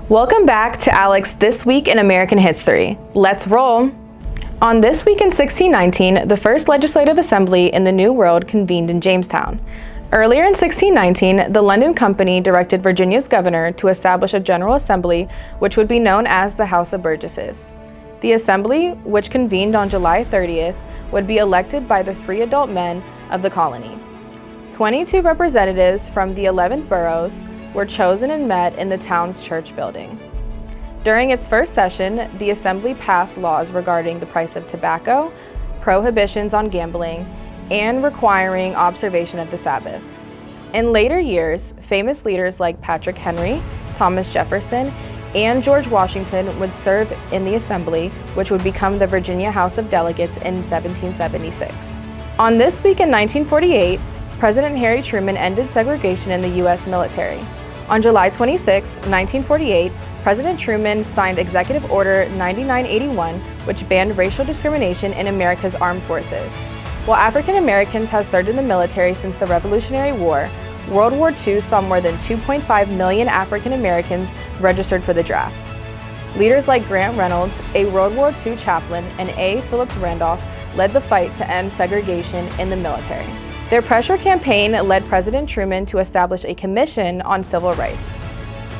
Welcome back to ALEC's This Week in American History. Let's roll! On this week in 1619, the first legislative assembly in the New World convened in Jamestown. Earlier in 1619, the London Company directed Virginia's governor to establish a general assembly which would be known as the House of Burgesses. The assembly, which convened on July 30th, would be elected by the free adult men of the colony. 22 representatives from the 11 boroughs were chosen and met in the town's church building. During its first session, the assembly passed laws regarding the price of tobacco, prohibitions on gambling, and requiring observation of the Sabbath. In later years, famous leaders like Patrick Henry, Thomas Jefferson, and George Washington would serve in the assembly, which would become the Virginia House of Delegates in 1776. On this week in 1948, President Harry Truman ended segregation in the U.S. military. On July 26, 1948, President Truman signed Executive Order 9981, which banned racial discrimination in America's armed forces. While African Americans have served in the military since the Revolutionary War, World War II saw more than 2.5 million African Americans registered for the draft. Leaders like Grant Reynolds, a World War II chaplain, and A. Phillips Randolph led the fight to end segregation in the military. Their pressure campaign led President Truman to establish a commission on civil rights.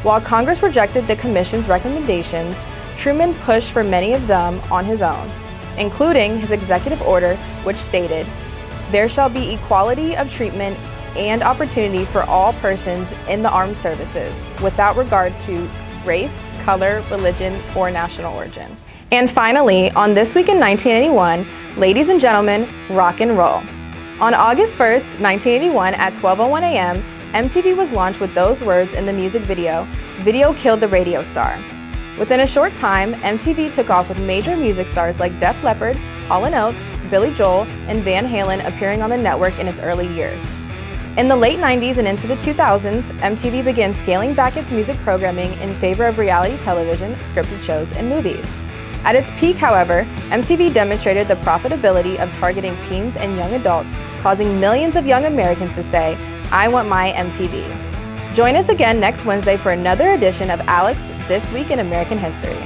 While Congress rejected the commission's recommendations, Truman pushed for many of them on his own, including his executive order, which stated, "There shall be equality of treatment and opportunity for all persons in the armed services, without regard to race, color, religion, or national origin." And finally, on this week in 1981, ladies and gentlemen, rock and roll. On August 1st, 1981 at 12:01 a.m., MTV was launched with those words in the music video, "Video killed the radio star." Within a short time, MTV took off with major music stars like Def Leppard, Hall & Oates, Billy Joel, and Van Halen appearing on the network in its early years. In the late 90s and into the 2000s, MTV began scaling back its music programming in favor of reality television, scripted shows, and movies. At its peak, however, MTV demonstrated the profitability of targeting teens and young adults, causing millions of young Americans to say, "I want my MTV." Join us again next Wednesday for another edition of ALEC's This Week in American History.